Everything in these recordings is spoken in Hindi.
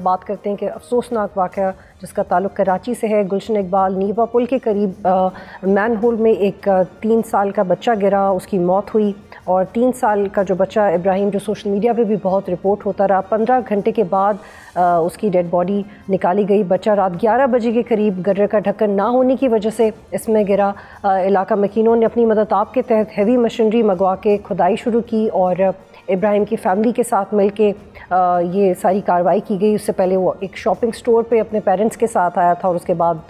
बात करते हैं कि अफसोसनाक वाक़या जिसका ताल्लुक़ कराची से है। गुलशन इकबाल नीवा पुल के करीब मैन होल में एक 3 साल का बच्चा गिरा, उसकी मौत हुई और 3 साल का जो बच्चा इब्राहिम, जो सोशल मीडिया पे भी बहुत रिपोर्ट होता रहा, 15 घंटे के बाद उसकी डेड बॉडी निकाली गई। बच्चा रात 11 बजे के करीब गटर का ढक्कन ना होने की वजह से इसमें गिरा। इलाका मकीनों ने अपनी मदद आप के तहत हैवी मशीनरी मंगवा के खुदाई शुरू की और इब्राहिम की फ़ैमिली के साथ मिल के ये सारी कार्रवाई की गई। उससे पहले वो एक शॉपिंग स्टोर पे अपने पेरेंट्स के साथ आया था और उसके बाद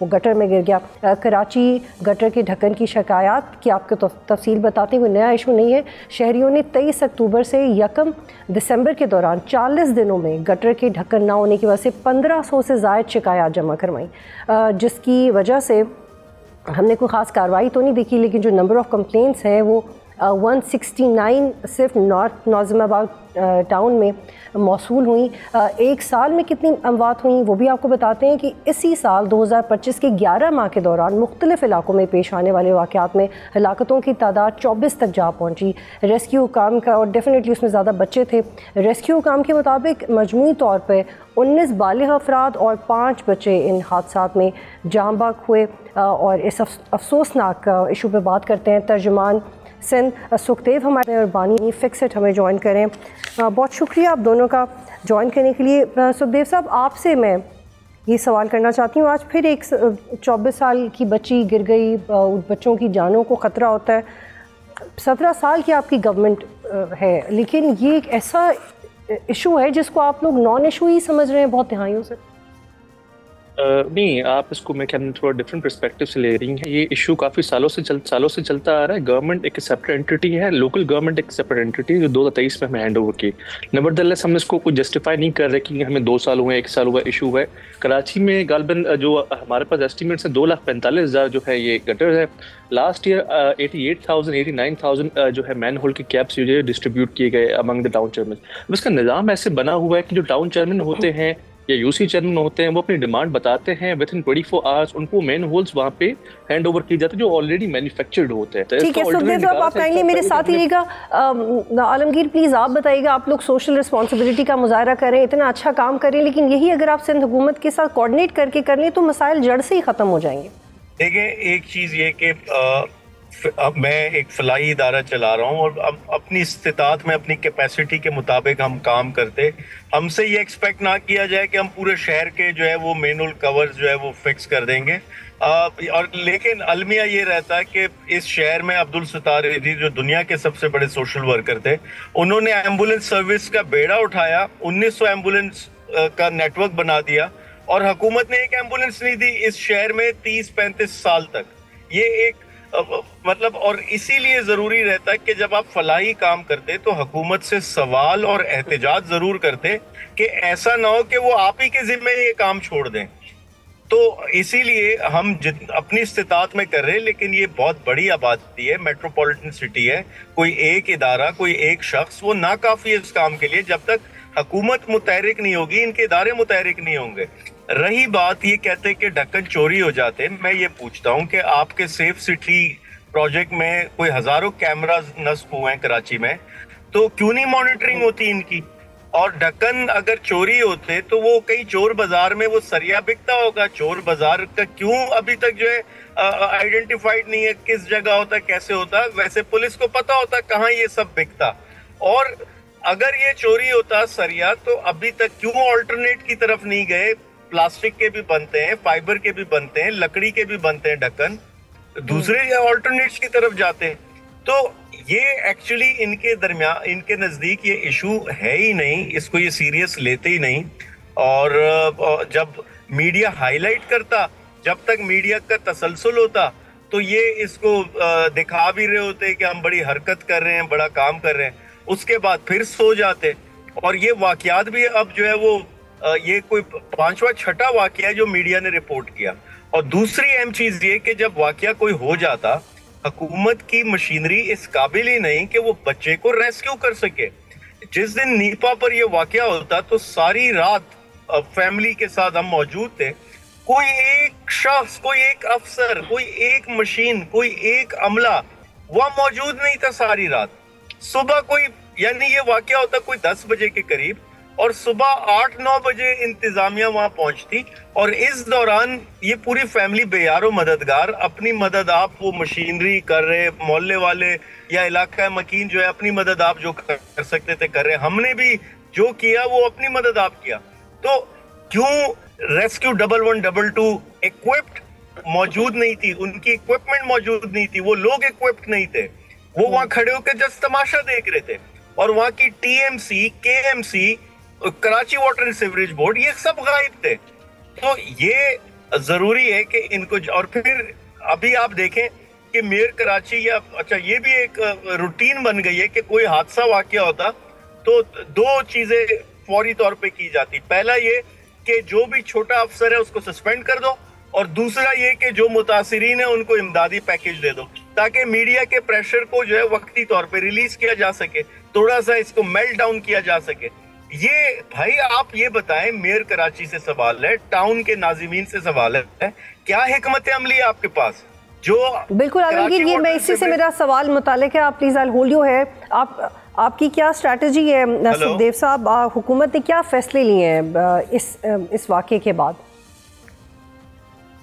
वो गटर में गिर गया। कराची गटर के ढक्कन की शिकायत की आपको तफसील बताते हुए, नया इशू नहीं है। शहरियों ने 23 अक्टूबर से 1 दिसंबर के दौरान 40 दिनों में गटर के ढक्कन ना होने की वजह से 1500 से ज़ायद शिकायत जमा करवाई, जिसकी वजह से हमने कोई ख़ास कार्रवाई तो नहीं देखी, लेकिन जो नंबर ऑफ़ कंप्लेंट्स हैं वो 169 सिर्फ नॉर्थ नाज़िमाबाद टाउन में मौसूल हुई। एक साल में कितनी अमवात हुई वो भी आपको बताते हैं कि इसी साल 2025 के 11 माह के दौरान मुख्तलिफ इलाकों में पेश आने वाले वाक़यात में हलाकतों की तादाद 24 तक जा पहुँची। रेस्क्यू काम का, और डेफिनेटली उसमें ज़्यादा बच्चे थे, रेस्क्यू काम के मुताबिक मजमूई तौर पर 19 बालिग़ अफराद और 5 बच्चे इन हादसात में जाँ बाक हुए। और इस अफसोसनाक इशू पर बात करते हैं तर्जुमान सिंध सुखदेव हमारे और बानी फिक्सिट हमें ज्वाइन करें। बहुत शुक्रिया आप दोनों का ज्वाइन करने के लिए। सुखदेव साहब, आपसे मैं ये सवाल करना चाहती हूँ, आज फिर एक 24 साल की बच्ची गिर गई, बच्चों की जानों को ख़तरा होता है। 17 साल की आपकी गवर्नमेंट है, लेकिन ये एक ऐसा इशू है जिसको आप लोग नॉन इशू ही समझ रहे हैं बहुत तिहाइयों से। नहीं, आप इसको मैं कहना थोड़ा डिफरेंट पर्सपेक्टिव से ले रही हैं। ये इशू काफ़ी सालों से चलता आ रहा है। गवर्नमेंट एक सेपरेट एंटिटी है, लोकल गवर्नमेंट एक सेपरेट एंटिटी है जो 2023 में हमें हैंड ओवर की। नेवरदलेस हम इसको कोई जस्टिफाई नहीं कर रहे कि हमें 2 साल हुए, 1 साल हुआ इशू है। कराची में गालबन जो हमारे पास एस्टिमेट्स है 2,45,000 जो है ये गटर है। लास्ट ईयर 88,000 89,000 जो है मैन होल के कैप्स जो है डिस्ट्रीब्यूट किए गए अमंग द टाउन चेयरमैन। अब इसका निज़ाम ऐसे बना हुआ है कि जो टाउन चेयरमैन होते हैं या यूसी चेयरमैन होते हैं वो अपनी डिमांड बताते हैं, विद इन 24 आवर्स उनको मेन होल्स वहाँ पे हैंड ओवर किए जाते हैं जो ऑलरेडी मैन्युफैक्चर्ड होते हैं। ठीक है सुखदेव साहब, आप काइंडली मेरे साथ ही रहिएगा। आलमगीर प्लीज़ आप बताइएगा, आप लोग सोशल रिस्पॉन्सिबिलिटी का मुजाहरा करें, इतना अच्छा काम करें, लेकिन यही अगर आप सिंध हुकूमत के साथ कोऑर्डिनेट करके कर लें तो मसाइल जड़ से ही ख़त्म हो जाएंगे। देखिए, एक चीज़ ये कि अब मैं एक फलाई इदारा चला रहा हूँ और अब अपनी इस्तिताअत में अपनी कैपेसिटी के मुताबिक हम काम करते। हमसे ये एक्सपेक्ट ना किया जाए कि हम पूरे शहर के जो है वो मेनुअल कवर्स जो है वो फिक्स कर देंगे। और लेकिन अलमिया ये रहता है कि इस शहर में अब्दुल सत्तार एदी जो दुनिया के सबसे बड़े सोशल वर्कर थे, उन्होंने एम्बुलेंस सर्विस का बेड़ा उठाया, 1900 एम्बुलेंस का नेटवर्क बना दिया और हुकूमत ने एक एम्बुलेंस नहीं दी इस शहर में 30-35 साल तक। ये एक मतलब, और इसीलिए ज़रूरी रहता है कि जब आप फलाही काम करते तो हुकूमत से सवाल और एहतजाज ज़रूर करते कि ऐसा ना हो कि वो आप ही के ज़िम्मे ये काम छोड़ दें। तो इसीलिए हम अपनी इस्तिताअत में कर रहे हैं, लेकिन ये बहुत बड़ी आबादी है, मेट्रोपॉलिटन सिटी है, कोई एक इदारा, कोई एक शख्स वो नाकाफ़ी है इस काम के लिए। जब तक हुकूमत मुतहरिक नहीं होगी, इनके इदारे मुतहरिक नहीं होंगे। रही बात ये कहते हैं कि ढक्कन चोरी हो जाते हैं, मैं ये पूछता हूँ कि आपके सेफ सिटी प्रोजेक्ट में कोई हजारों कैमरास नस्ब हुए हैं कराची में, तो क्यों नहीं मॉनिटरिंग होती इनकी? और ढक्कन अगर चोरी होते तो वो कहीं चोर बाजार में वो सरिया बिकता होगा, चोर बाजार का क्यों अभी तक जो है आइडेंटिफाइड नहीं है, किस जगह होता, कैसे होता? वैसे पुलिस को पता होता कहाँ ये सब बिकता। और अगर ये चोरी होता सरिया, तो अभी तक क्यों ऑल्टरनेट की तरफ नहीं गए? प्लास्टिक के भी बनते हैं, फाइबर के भी बनते हैं, लकड़ी के भी बनते हैं ढक्कन, दूसरे ऑल्टरनेट्स की तरफ जाते हैं। तो ये एक्चुअली इनके दरमियान, इनके नजदीक ये इशू है ही नहीं, इसको ये सीरियस लेते ही नहीं। और जब मीडिया हाईलाइट करता, जब तक मीडिया का तसलसल होता, तो ये इसको दिखा भी रहे होते कि हम बड़ी हरकत कर रहे हैं, बड़ा काम कर रहे हैं, उसके बाद फिर सो जाते। और ये वाकयात भी अब जो है वो ये कोई 5वां-6वां वाकया है जो मीडिया ने रिपोर्ट किया। और दूसरी अहम चीज ये कि जब वाकया कोई हो जाता, हुकूमत की मशीनरी इस काबिल ही नहीं कि वो बच्चे को रेस्क्यू कर सके। जिस दिन नीपा पर यह वाकया होता तो सारी रात फैमिली के साथ हम मौजूद थे, कोई एक शख्स, कोई एक अफसर, कोई एक मशीन, कोई एक अमला वह मौजूद नहीं था सारी रात। सुबह कोई, यानी ये वाकया होता कोई 10 बजे के करीब, और सुबह 8-9 बजे इंतजामिया वहां पहुंचती, और इस दौरान ये पूरी फैमिली बेयारो मददगार, अपनी मदद आप, वो मशीनरी कर रहे, मोहल्ले वाले या इलाका मकीन जो है अपनी मदद आप जो कर सकते थे कर रहे, हमने भी जो किया वो अपनी मदद आप किया। तो क्यों रेस्क्यू 1112 इक्विप्ड मौजूद नहीं थी, उनकी इक्विपमेंट मौजूद नहीं थी, वो लोग इक्विप्ड नहीं थे, वो वहां खड़े होकर जस्ट तमाशा देख रहे थे। और वहां की TMC, KMC, Karachi water and sewerage board, ये सब गायब थे। तो ये जरूरी है कि इनको, और फिर अभी आप देखें कि मेयर कराची या, अच्छा ये भी एक रूटीन बन गई है कि कोई हादसा वाकया होता तो दो चीजें फौरी तौर पे की जाती। पहला ये कि जो भी छोटा अफसर है उसको सस्पेंड कर दो, और दूसरा ये कि जो मुतासिरीन है उनको इमदादी पैकेज दे दो, ताकि मीडिया के प्रेशर को जो है वक्ती तौर पे रिलीज किया जा सके, थोड़ा सा इसको मेल्ट डाउन किया जा सके। ये भाई आप ये बताएं, मेयर कराची से सवाल है, टाउन के नाजिमीन से सवाल है, क्या हिकमत अमली है आपके पास? जो बिल्कुल आलमगीर, ये मैं इसी से मेरा सवाल मुतालिक है, आप प्लीज आई होल्ड यू है, आपकी क्या स्ट्रेटजी है सुखदेव साहब? हुकूमत ने क्या फैसले लिए हैं इस वाक़े के बाद?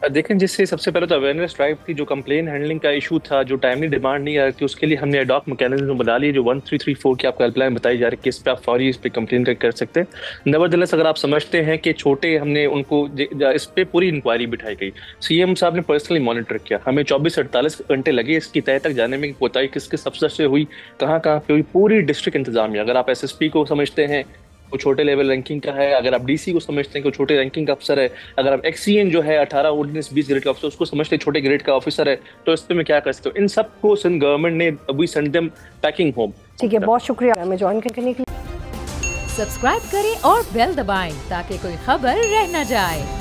देखें, जिससे सबसे पहले तो अवेयरनेस ड्राइव थी, जो कंप्लेन हैंडलिंग का इशू था, जो टाइमली डिमांड नहीं आ रही थी, उसके लिए हमने एडॉक मैकेनिज्म बना लिए, जो 1334 की आपको हेल्पलाइन बताई जा रही है कि इस पर आप फौरी इस पर कंप्लेन कर सकते हैं। नेवरदलेस अगर आप समझते हैं कि छोटे, हमने उनको इस पर पूरी इंक्वायरी बिठाई गई, सीएम साहब ने पर्सनली मॉनिटर किया, हमें 24-48 घंटे लगे इसकी तय तक जाने में, कोताही किस किस अफसर से हुई, कहाँ कहाँ पे हुई, पूरी डिस्ट्रिक्ट इंतजामिया। अगर आप एसएसपी को समझते हैं वो छोटे लेवल रैंकिंग का है, अगर आप डीसी को समझते हैं कि वो छोटे रैंकिंग का अफसर है, अगर आप एक्सीएन जो है 18, 19, 20 ग्रेड का अफसर उसको समझते हैं छोटे ग्रेड का ऑफिसर है, तो इस पे मैं क्या कर सकता हूँ? इन सबको सिंध गवर्नमेंट ने we send them packing home. ठीक है, बहुत शुक्रिया हमें ज्वाइन करने के लिए। सब्सक्राइब करें और बेल दबाएं ताकि कोई खबर रह न जाए।